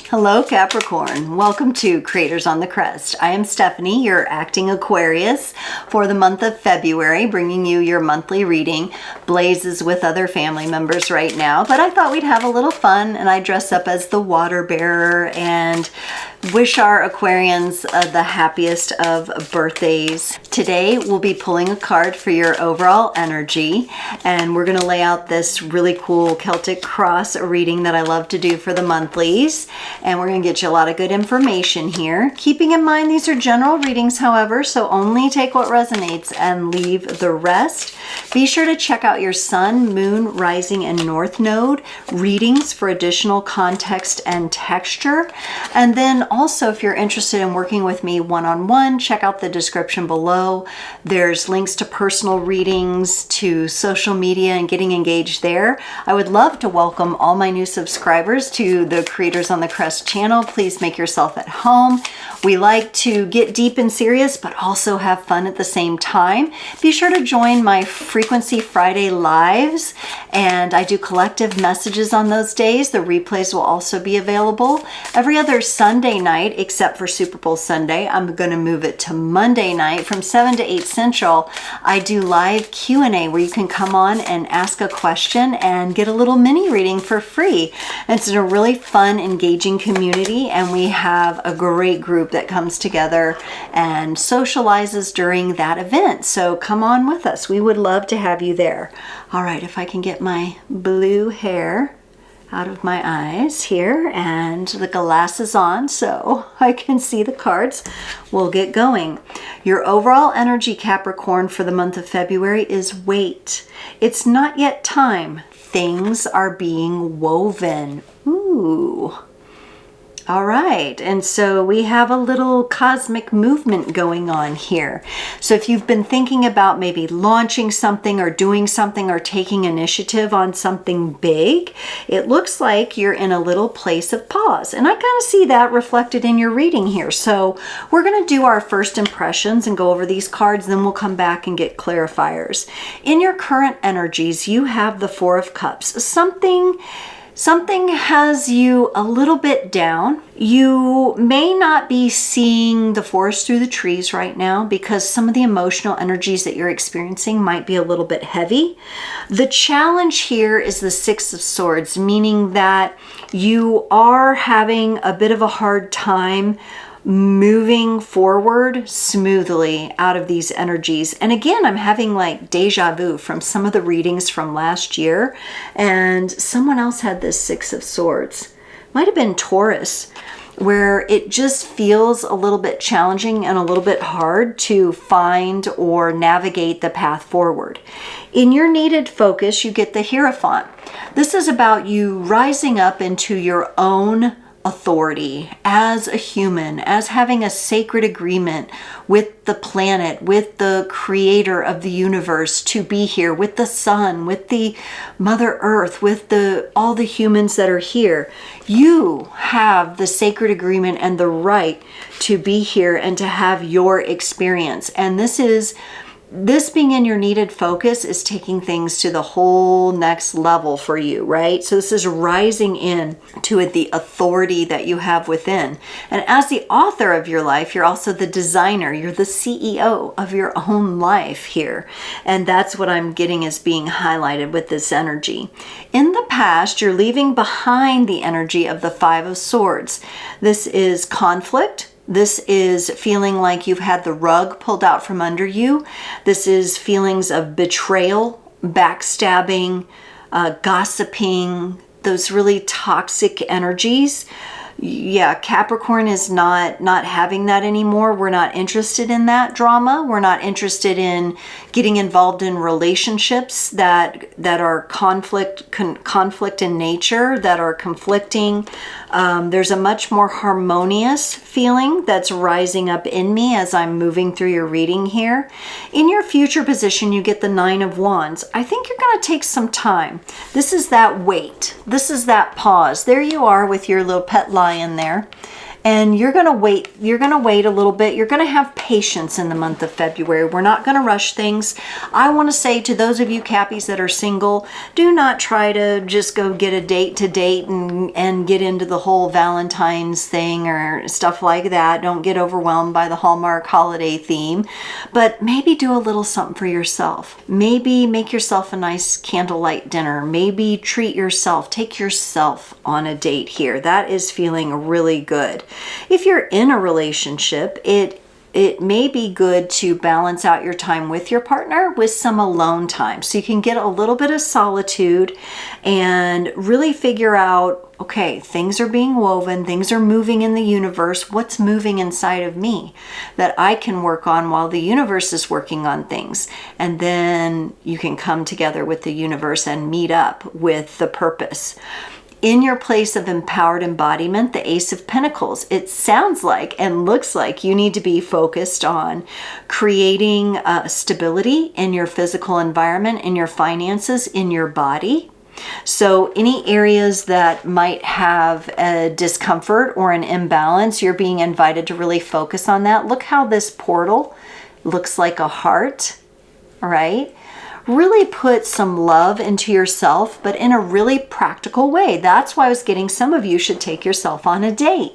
Hello Capricorn, welcome to Creators on the Crest. I am Stephanie, your acting Aquarius for the month of February, bringing you your monthly reading. Blaze is with other family members right now, but I thought we'd have a little fun and I dress up as the water bearer and wish our Aquarians the happiest of birthdays. Today we'll be pulling a card for your overall energy, and we're going to lay out this really cool Celtic cross reading that I love to do for the monthlies, and we're going to get you a lot of good information here. Keeping in mind these are general readings, however, so only take what resonates and leave the rest. Be sure to check out your Sun, Moon, Rising, and North Node readings for additional context and texture. And then also, if you're interested in working with me one-on-one, check out the description below. There's links to personal readings, to social media, and getting engaged there. I would love to welcome all my new subscribers to the Creators on the Crest channel. Please make yourself at home. We like to get deep and serious, but also have fun at the same time. Be sure to join my Frequency Friday lives, and I do collective messages on those days. The replays will also be available every other Sunday night, except for Super Bowl Sunday. I'm going to move it to Monday night from 7 to 8 Central. I do live Q&A where you can come on and ask a question and get a little mini reading for free. It's a really fun, engaging community, and we have a great group that comes together and socializes during that event. So come on with us. We would love to have you there. All right, if I can get my blue hair out of my eyes here and the glasses on so I can see the cards, we'll get going. Your overall energy, Capricorn, for the month of February is wait. It's not yet time. Things are being woven. Ooh. All right, and so we have a little cosmic movement going on here. So if you've been thinking about maybe launching something or doing something or taking initiative on something big, it looks like you're in a little place of pause. And I kind of see that reflected in your reading here. So we're going to do our first impressions and go over these cards, then we'll come back and get clarifiers. In your current energies, you have the Four of Cups. Something has you a little bit down. You may not be seeing the forest through the trees right now because some of the emotional energies that you're experiencing might be a little bit heavy. The challenge here is the Six of Swords, meaning that you are having a bit of a hard time moving forward smoothly out of these energies. And again, I'm having like deja vu from some of the readings from last year, and someone else had this Six of Swords. Might have been Taurus, where it just feels a little bit challenging and a little bit hard to find or navigate the path forward. In your needed focus, you get the Hierophant. This is about you rising up into your own authority as a human, as having a sacred agreement with the planet, with the creator of the universe to be here, with the sun, with the Mother Earth, with all the humans that are here. You have the sacred agreement and the right to be here and to have your experience. And this being in your needed focus is taking things to the whole next level for you, right? So this is rising in to the authority that you have within. And as the author of your life, you're also the designer. You're the CEO of your own life here. And that's what I'm getting as being highlighted with this energy. In the past, you're leaving behind the energy of the Five of Swords. This is conflict. This is feeling like you've had the rug pulled out from under you. This is feelings of betrayal, backstabbing, gossiping, those really toxic energies. Yeah, Capricorn is not having that anymore. We're not interested in that drama. We're not interested in getting involved in relationships that are conflict in nature, that are conflicting. There's a much more harmonious feeling that's rising up in me as I'm moving through your reading here. In your future position, you get the Nine of Wands. I think you're going to take some time. This is that wait. This is that pause. There you are with your little pet lion there. And you're going to wait. You're going to wait a little bit. You're going to have patience in the month of February. We're not going to rush things. I want to say to those of you Cappies that are single, do not try to just go get a date to date and get into the whole Valentine's thing or stuff like that. Don't get overwhelmed by the Hallmark holiday theme, but maybe do a little something for yourself. Maybe make yourself a nice candlelight dinner. Maybe treat yourself. Take yourself on a date here. That is feeling really good. If you're in a relationship, it may be good to balance out your time with your partner with some alone time, so you can get a little bit of solitude and really figure out, okay, things are being woven, things are moving in the universe. What's moving inside of me that I can work on while the universe is working on things? And then you can come together with the universe and meet up with the purpose. In your place of empowered embodiment, the Ace of Pentacles, it sounds like and looks like you need to be focused on creating stability in your physical environment, in your finances, in your body. So any areas that might have a discomfort or an imbalance, you're being invited to really focus on that. Look how this portal looks like a heart, all right? Really put some love into yourself, but in a really practical way. That's why I was getting some of you should take yourself on a date.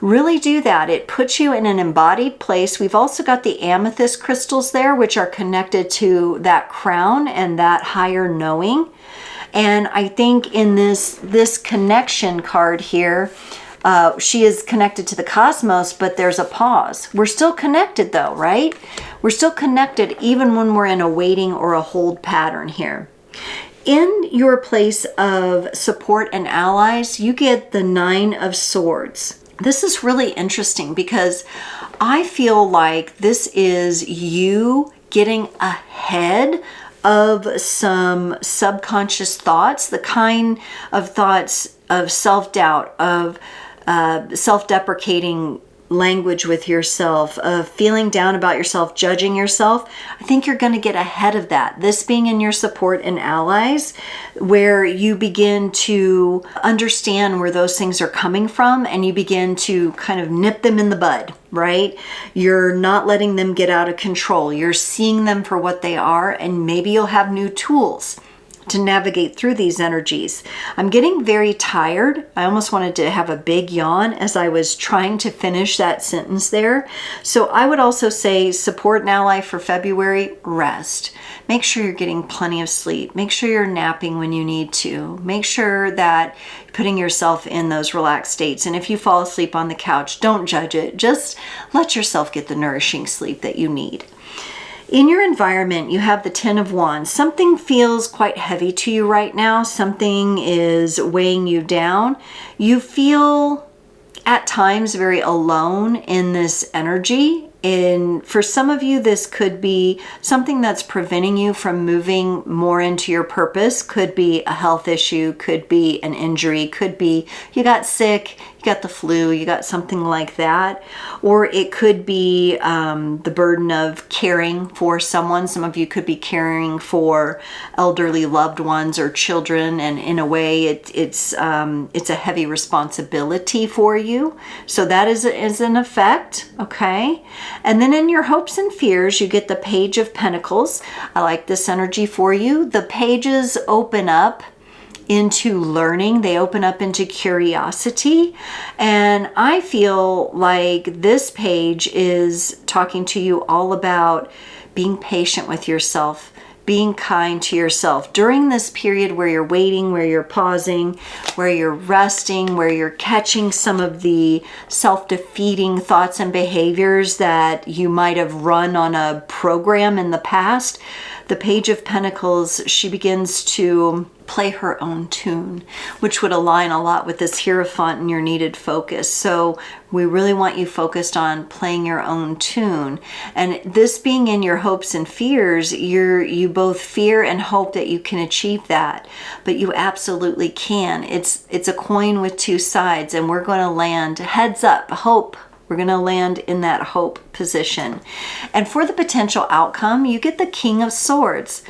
Really do that. It puts you in an embodied place. We've also got the amethyst crystals there, which are connected to that crown and that higher knowing. And I think in this connection card here, she is connected to the cosmos, but there's a pause. We're still connected though, right? We're still connected even when we're in a waiting or a hold pattern here. In your place of support and allies, you get the Nine of Swords. This is really interesting because I feel like this is you getting ahead of some subconscious thoughts, the kind of thoughts of self-doubt, of self-deprecating language with yourself, of feeling down about yourself, judging yourself. I think you're going to get ahead of that. This being in your support and allies, where you begin to understand where those things are coming from and you begin to kind of nip them in the bud, right? You're not letting them get out of control. You're seeing them for what they are, and maybe you'll have new tools to navigate through these energies. I'm getting very tired. I almost wanted to have a big yawn as I was trying to finish that sentence there. So I would also say support and ally for February, rest. Make sure you're getting plenty of sleep. Make sure you're napping when you need to. Make sure that you're putting yourself in those relaxed states. And if you fall asleep on the couch, don't judge it. Just let yourself get the nourishing sleep that you need. In your environment, you have the Ten of Wands. Something feels quite heavy to you right now. Something is weighing you down. You feel at times very alone in this energy. And for some of you, this could be something that's preventing you from moving more into your purpose. Could be a health issue, could be an injury, could be you got sick, you got the flu, you got something like that. Or it could be the burden of caring for someone. Some of you could be caring for elderly loved ones or children, and in a way it's a heavy responsibility for you. So that is an effect, okay? And then in your hopes and fears, you get the Page of Pentacles. I like this energy for you. The pages open up into learning. They open up into curiosity. And I feel like this page is talking to you all about being patient with yourself, being kind to yourself during this period where you're waiting, where you're pausing, where you're resting, where you're catching some of the self-defeating thoughts and behaviors that you might have run on a program in the past. The Page of Pentacles, she begins to play her own tune, which would align a lot with this Hierophant and your needed focus. So we really want you focused on playing your own tune. And this being in your hopes and fears, you both fear and hope that you can achieve that, but you absolutely can. It's a coin with two sides, and we're going to land heads up, hope. We're going to land in that hope position. And for the potential outcome, you get the King of Swords.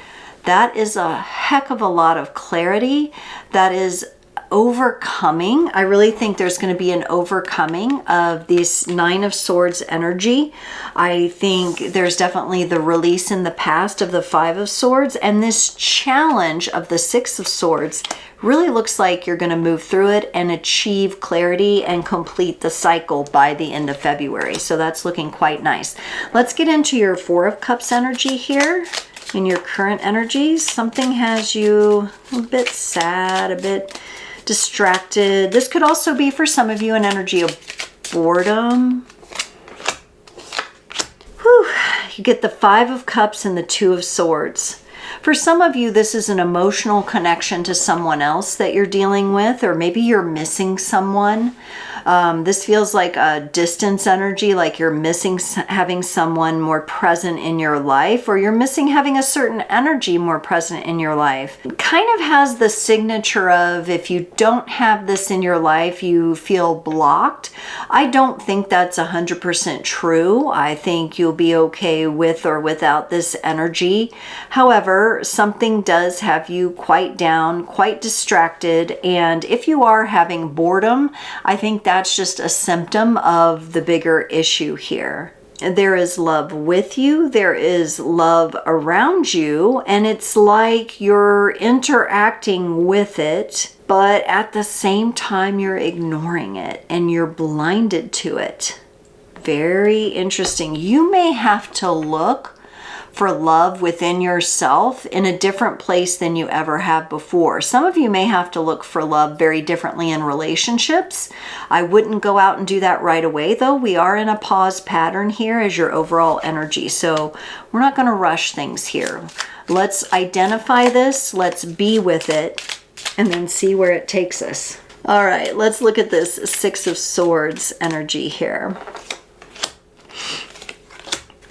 That is a heck of a lot of clarity. That is overcoming. I really think there's going to be an overcoming of this Nine of Swords energy. I think there's definitely the release in the past of the Five of Swords, and this challenge of the Six of Swords really looks like you're going to move through it and achieve clarity and complete the cycle by the end of February. So that's looking quite nice. Let's get into your Four of Cups energy here. In your current energies, something has you a bit sad, a bit distracted. This could also be for some of you an energy of boredom. Whew. You get the Five of Cups and the Two of Swords. For some of you, this is an emotional connection to someone else that you're dealing with, or maybe you're missing someone. This feels like a distance energy, like you're missing having someone more present in your life, or you're missing having a certain energy more present in your life. It kind of has the signature of, if you don't have this in your life, you feel blocked. I don't think that's 100% true. I think you'll be okay with or without this energy. However, something does have you quite down, quite distracted, and if you are having boredom, I think that's just a symptom of the bigger issue here. There is love with you, there is love around you, and it's like you're interacting with it, but at the same time you're ignoring it and you're blinded to it. Very interesting. You may have to look for love within yourself in a different place than you ever have before. Some of you may have to look for love very differently in relationships. I wouldn't go out and do that right away, though. We are in a pause pattern here as your overall energy, so we're not going to rush things here. Let's identify this, let's be with it, and then see where it takes us. All right, let's look at this Six of Swords energy here.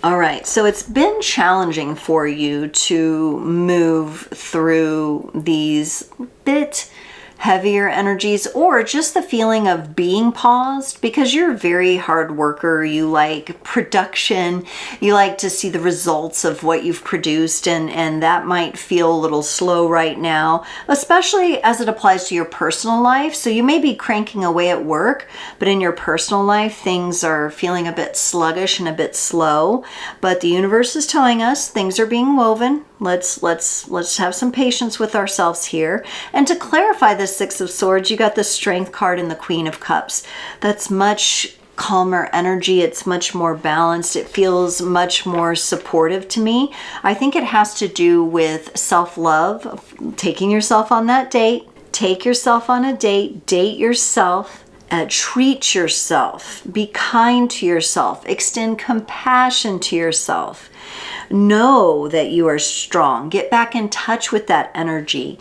All right, so it's been challenging for you to move through these bit heavier energies, or just the feeling of being paused, because you're a very hard worker. You like production, you like to see the results of what you've produced, and that might feel a little slow right now, especially as it applies to your personal life. So you may be cranking away at work, but in your personal life things are feeling a bit sluggish and a bit slow. But the universe is telling us things are being woven. Let's have some patience with ourselves here. And to clarify the Six of Swords, you got the Strength card and the Queen of Cups. That's much calmer energy. It's much more balanced. It feels much more supportive to me. I think it has to do with self-love, taking yourself on that date. Take yourself on a date, date yourself. Treat yourself, be kind to yourself, extend compassion to yourself. Know that you are strong. Get back in touch with that energy.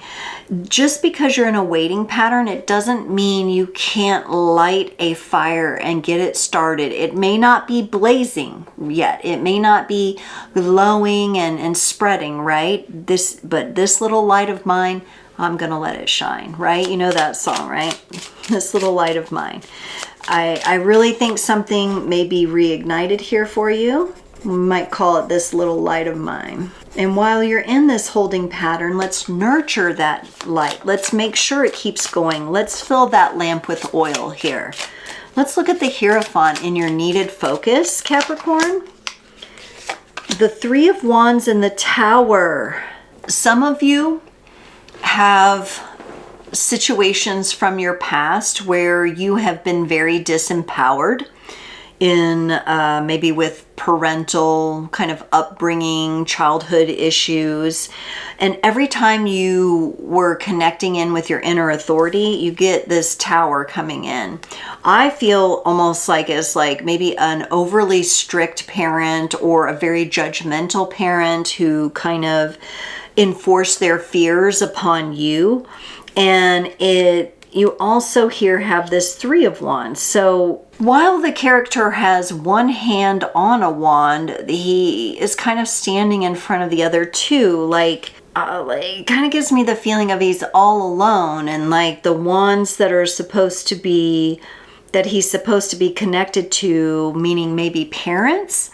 Just because you're in a waiting pattern, it doesn't mean you can't light a fire and get it started. It may not be blazing yet. It may not be glowing and spreading, right? But this little light of mine, I'm gonna let it shine, right? You know that song, right? This little light of mine. I really think something may be reignited here for you. We might call it this little light of mine. And while you're in this holding pattern, let's nurture that light. Let's make sure it keeps going. Let's fill that lamp with oil here. Let's look at the Hierophant in your needed focus, Capricorn. The Three of Wands and the Tower. Some of you have situations from your past where you have been very disempowered in maybe with parental kind of upbringing, childhood issues. And every time you were connecting in with your inner authority, you get this Tower coming in. I feel almost like it's like maybe an overly strict parent or a very judgmental parent who kind of enforce their fears upon you. And you also here have this Three of Wands. So while the character has one hand on a wand, he is kind of standing in front of the other two, like kind of gives me the feeling of he's all alone, and like the wands that are supposed to be, that he's supposed to be connected to, meaning maybe parents,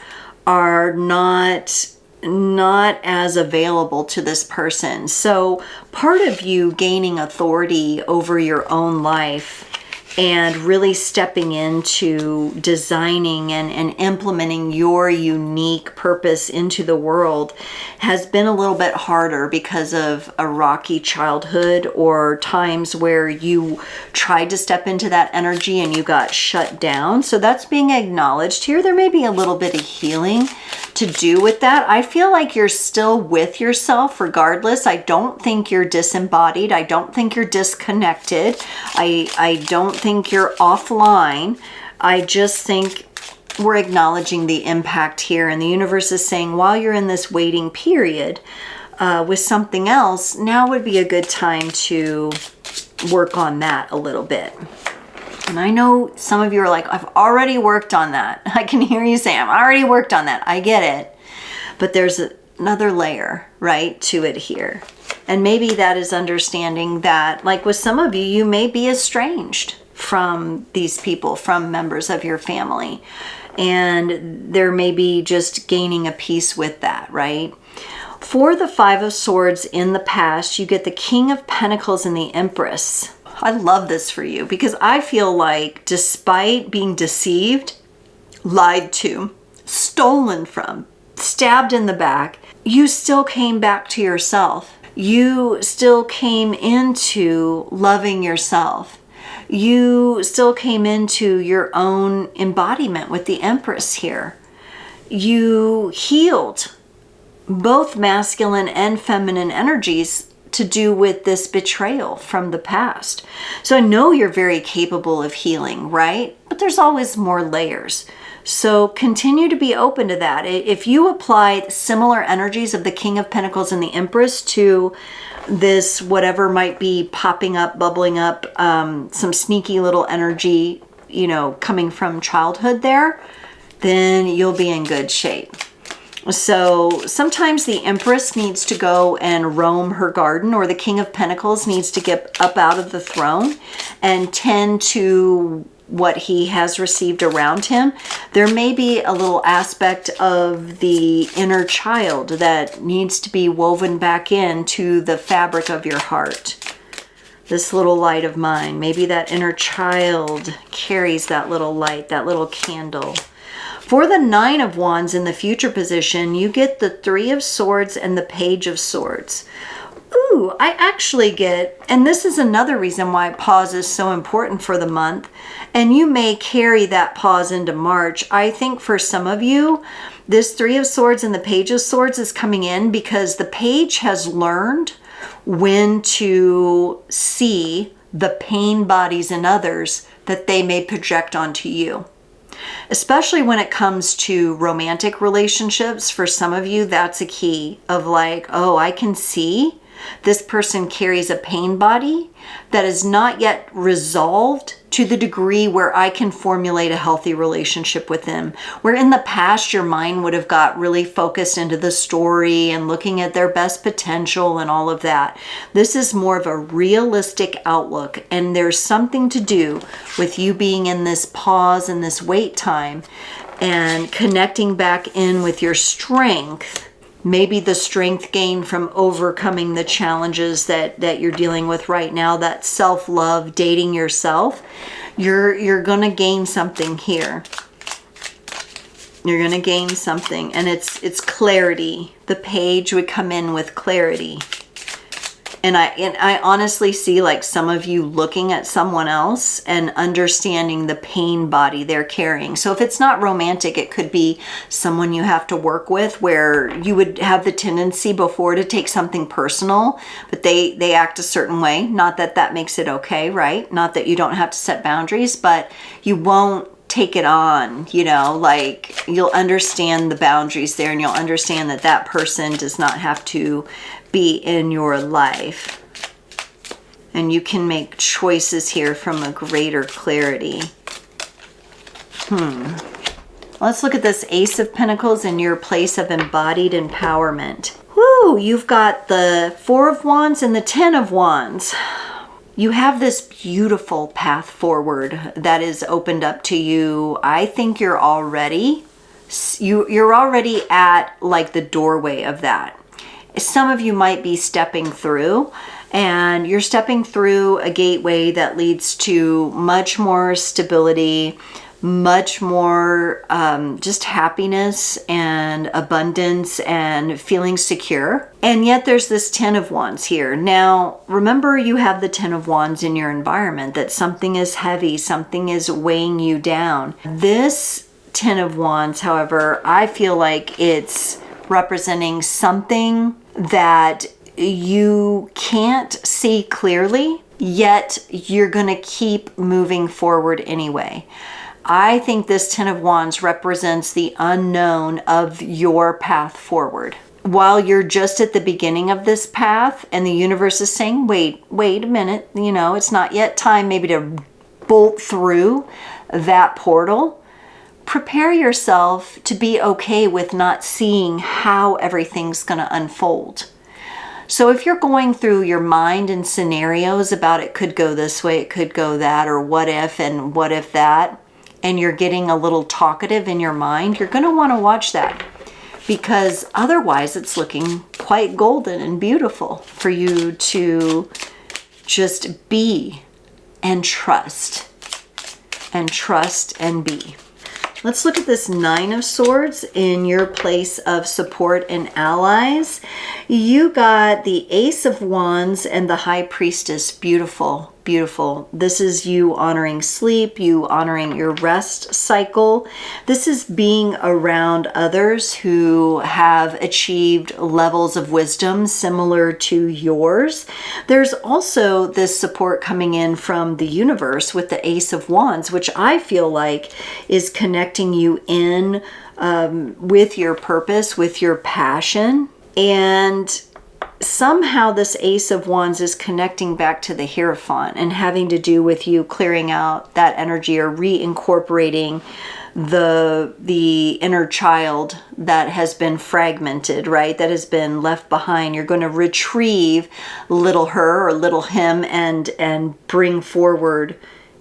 are not not as available to this person. So part of you gaining authority over your own life and really stepping into designing and implementing your unique purpose into the world has been a little bit harder because of a rocky childhood or times where you tried to step into that energy and you got shut down. So that's being acknowledged here. There may be a little bit of healing to do with that. I feel like you're still with yourself regardless. I don't think you're disembodied. I don't think you're disconnected. I don't think you're offline. I just think we're acknowledging the impact here, and the universe is saying while you're in this waiting period with something else, now would be a good time to work on that a little bit. And I know some of you are like, I've already worked on that. I can hear you say, I've already worked on that. I get it. But there's another layer, right, to it here. And maybe that is understanding that, like with some of you, you may be estranged from these people, from members of your family. And there may be just gaining a peace with that, right? For the Five of Swords in the past, you get the King of Pentacles and the Empress. I love this for you because I feel like despite being deceived, lied to, stolen from, stabbed in the back, you still came back to yourself. You still came into loving yourself. You still came into your own embodiment with the Empress here. You healed both masculine and feminine energies to do with this betrayal from the past. So I know you're very capable of healing, right? But there's always more layers. So continue to be open to that. If you apply similar energies of the King of Pentacles and the Empress to this, whatever might be popping up, bubbling up, some sneaky little energy, you know, coming from childhood there, then you'll be in good shape. So sometimes the Empress needs to go and roam her garden, or the King of Pentacles needs to get up out of the throne and tend to what he has received around him. There may be a little aspect of the inner child that needs to be woven back into the fabric of your heart. This little light of mine, maybe that inner child carries that little light, that little candle. For the Nine of Wands in the future position, you get the Three of Swords and the Page of Swords. Ooh, I actually get, and this is another reason why pause is so important for the month, and you may carry that pause into March. I think for some of you, this Three of Swords and the Page of Swords is coming in because the Page has learned when to see the pain bodies in others that they may project onto you. Especially when it comes to romantic relationships, for some of you, that's a key of like, oh, I can see this person carries a pain body that is not yet resolved to the degree where I can formulate a healthy relationship with them. Where in the past, your mind would have got really focused into the story and looking at their best potential and all of that. This is more of a realistic outlook, and there's something to do with you being in this pause and this wait time and connecting back in with your strength. Maybe the strength gained from overcoming the challenges that you're dealing with right now, that self-love, dating yourself. You're going to gain something here. You're going to gain something, and it's clarity. The Page would come in with clarity. And I honestly see like some of you looking at someone else and understanding the pain body they're carrying. So if it's not romantic, it could be someone you have to work with where you would have the tendency before to take something personal, but they act a certain way. Not that that makes it okay, right? Not that you don't have to set boundaries, but you won't take it on, you know, like you'll understand the boundaries there, and you'll understand that that person does not have to be in your life. And you can make choices here from a greater clarity. Let's look at this Ace of Pentacles in your place of embodied empowerment. Woo, you've got the Four of Wands and the Ten of Wands. You have this beautiful path forward that is opened up to you. I think you're already You're already at like the doorway of that. Some of you might be stepping through, and you're stepping through a gateway that leads to much more stability, much more just happiness and abundance and feeling secure. And yet there's this 10 of Wands here. Now, remember, you have the 10 of Wands in your environment, that something is heavy, something is weighing you down. This 10 of Wands, however, I feel like it's representing something that you can't see clearly, yet you're going to keep moving forward anyway. I think this 10 of Wands represents the unknown of your path forward. While you're just at the beginning of this path and the universe is saying, wait a minute, you know, it's not yet time maybe to bolt through that portal. Prepare yourself to be okay with not seeing how everything's going to unfold. So if you're going through your mind and scenarios about it could go this way, it could go that, or what if and what if that, and you're getting a little talkative in your mind, you're going to want to watch that, because otherwise it's looking quite golden and beautiful for you to just be and trust and be. Let's look at this 9 of Swords in your place of support and allies. You got the Ace of Wands and the High Priestess. Beautiful, beautiful. This is you honoring sleep, you honoring your rest cycle. This is being around others who have achieved levels of wisdom similar to yours. There's also this support coming in from the universe with the Ace of Wands, which I feel like is connecting you in with your purpose, with your passion. And somehow this Ace of Wands is connecting back to the Hierophant and having to do with you clearing out that energy or reincorporating the inner child that has been fragmented, right? That has been left behind. You're going to retrieve little her or little him and bring forward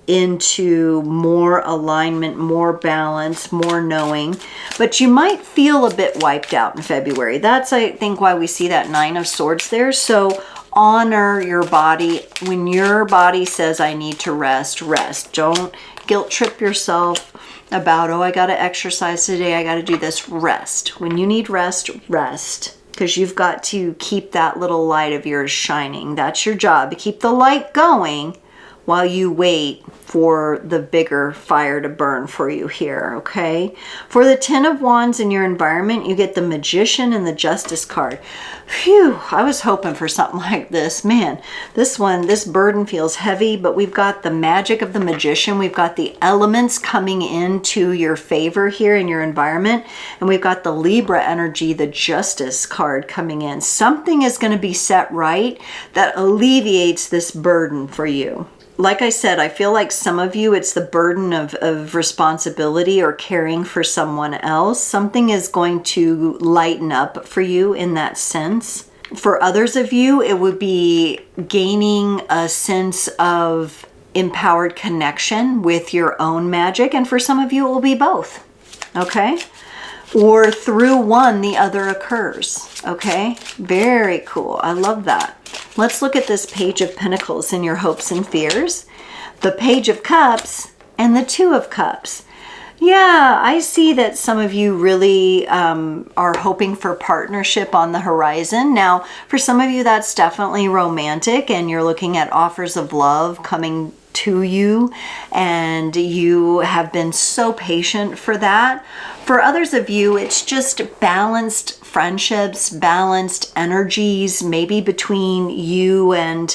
into more alignment, more balance, more knowing. But you might feel a bit wiped out in February. That's, I think, why we see that 9 of Swords there. So honor your body. When your body says, I need to rest, rest. Don't guilt trip yourself about, oh, I got to exercise today, I got to do this. Rest. When you need rest, rest. Because you've got to keep that little light of yours shining. That's your job, to keep the light going while you wait for the bigger fire to burn for you here, okay? For the 10 of Wands in your environment, you get the Magician and the Justice card. Phew, I was hoping for something like this. Man, this burden feels heavy, but we've got the magic of the Magician. We've got the elements coming into your favor here in your environment. And we've got the Libra energy, the Justice card coming in. Something is going to be set right that alleviates this burden for you. Like I said, I feel like some of you, it's the burden of responsibility or caring for someone else. Something is going to lighten up for you in that sense. For others of you, it would be gaining a sense of empowered connection with your own magic. And for some of you, it will be both. Okay? Or through one, the other occurs. Okay? Very cool. I love that. Let's look at this Page of Pentacles in your hopes and fears, the Page of Cups, and the Two of Cups. Yeah, I see that some of you really are hoping for partnership on the horizon. Now, for some of you, that's definitely romantic, and you're looking at offers of love coming to you, and you have been so patient for that. For others of you, it's just balanced friendships, balanced energies, maybe between you and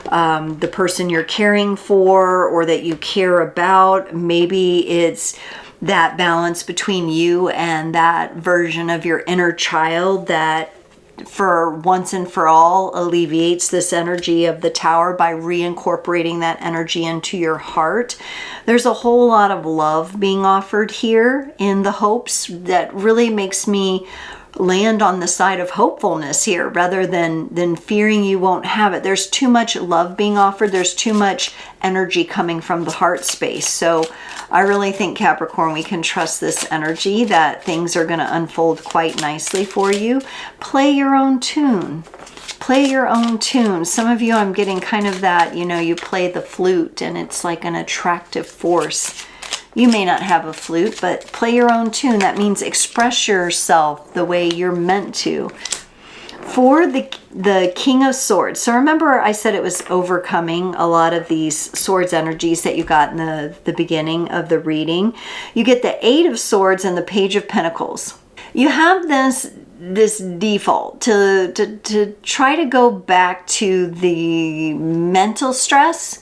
the person you're caring for or that you care about. Maybe it's that balance between you and that version of your inner child that for once and for all alleviates this energy of the Tower by reincorporating that energy into your heart. There's a whole lot of love being offered here in the hopes that really makes me land on the side of hopefulness here rather than fearing you won't have it. There's too much love being offered. There's too much energy coming from the heart space. So I really think, Capricorn, we can trust this energy that things are going to unfold quite nicely for you. Play your own tune. Play your own tune. Some of you, I'm getting kind of that, you know, you play the flute and it's like an attractive force. You may not have a flute, but play your own tune. That means express yourself the way you're meant to. For the King of Swords. So remember I said it was overcoming a lot of these swords energies that you got in the beginning of the reading. You get the Eight of Swords and the Page of Pentacles. You have this default to try to go back to the mental stress,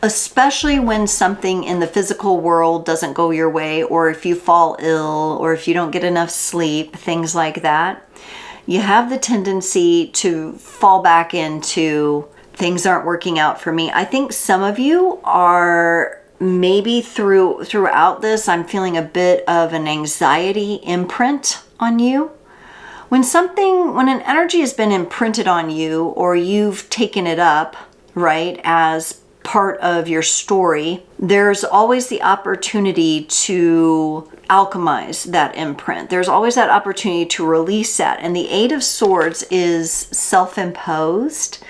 especially when something in the physical world doesn't go your way, or if you fall ill, or if you don't get enough sleep, things like that. You have the tendency to fall back into things aren't working out for me. I think some of you are maybe throughout this, I'm feeling a bit of an anxiety imprint on you. When an energy has been imprinted on you, or you've taken it up, right, as part of your story, there's always the opportunity to alchemize that imprint. There's always that opportunity to release that. And the Eight of Swords is self-imposed,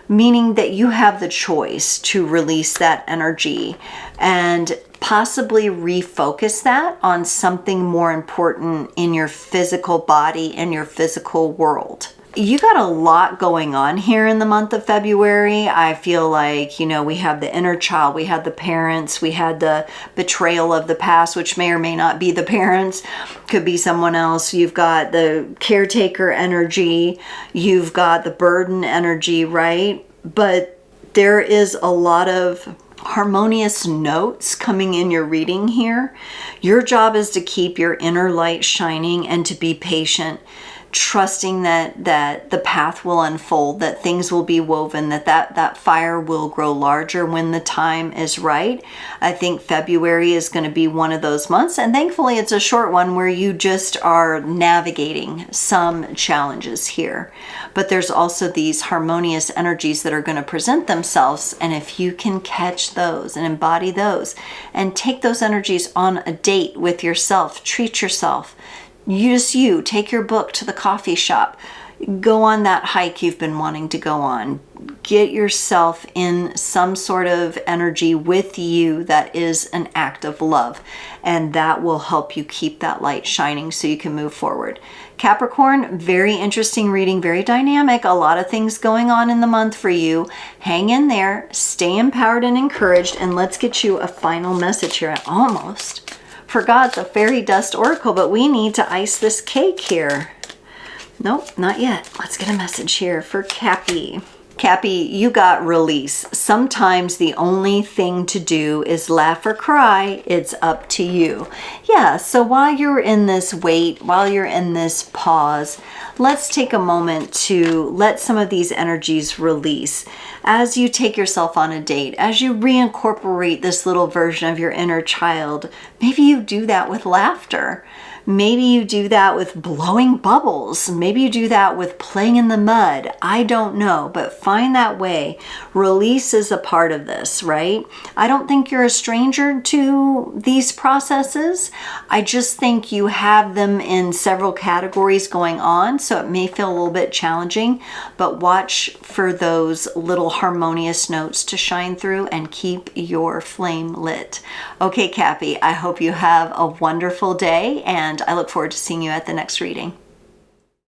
meaning that you have the choice to release that energy and possibly refocus that on something more important in your physical body and your physical world. You got a lot going on here in the month of February. I feel like, you know, we have the inner child, we had the parents, we had the betrayal of the past, which may or may not be the parents, could be someone else. You've got the caretaker energy, you've got the burden energy, right? But there is a lot of harmonious notes coming in your reading here. Your job is to keep your inner light shining and to be patient, trusting that the path will unfold, that things will be woven, that fire will grow larger when the time is right. I think February is going to be one of those months, and thankfully it's a short one where you just are navigating some challenges here. But there's also these harmonious energies that are going to present themselves, and if you can catch those and embody those and take those energies on a date with yourself, treat yourself, you take your book to the coffee shop, go on that hike you've been wanting to go on, get yourself in some sort of energy with you that is an act of love, and that will help you keep that light shining so you can move forward. Capricorn, very interesting reading, very dynamic, a lot of things going on in the month for you. Hang in there, stay empowered and encouraged, and let's get you a final message here. I almost forgot the fairy dust oracle, but we need to ice this cake here. Nope, not yet. Let's get a message here for Cappy. Cappy, you got release. Sometimes the only thing to do is laugh or cry. It's up to you. Yeah, so while you're in this wait, while you're in this pause, let's take a moment to let some of these energies release. As you take yourself on a date, as you reincorporate this little version of your inner child, maybe you do that with laughter. Maybe you do that with blowing bubbles. Maybe you do that with playing in the mud. I don't know, but find that way. Release is a part of this, right? I don't think you're a stranger to these processes. I just think you have them in several categories going on, so it may feel a little bit challenging, but watch for those little harmonious notes to shine through and keep your flame lit. Okay, Cappy, I hope you have a wonderful day, and I look forward to seeing you at the next reading.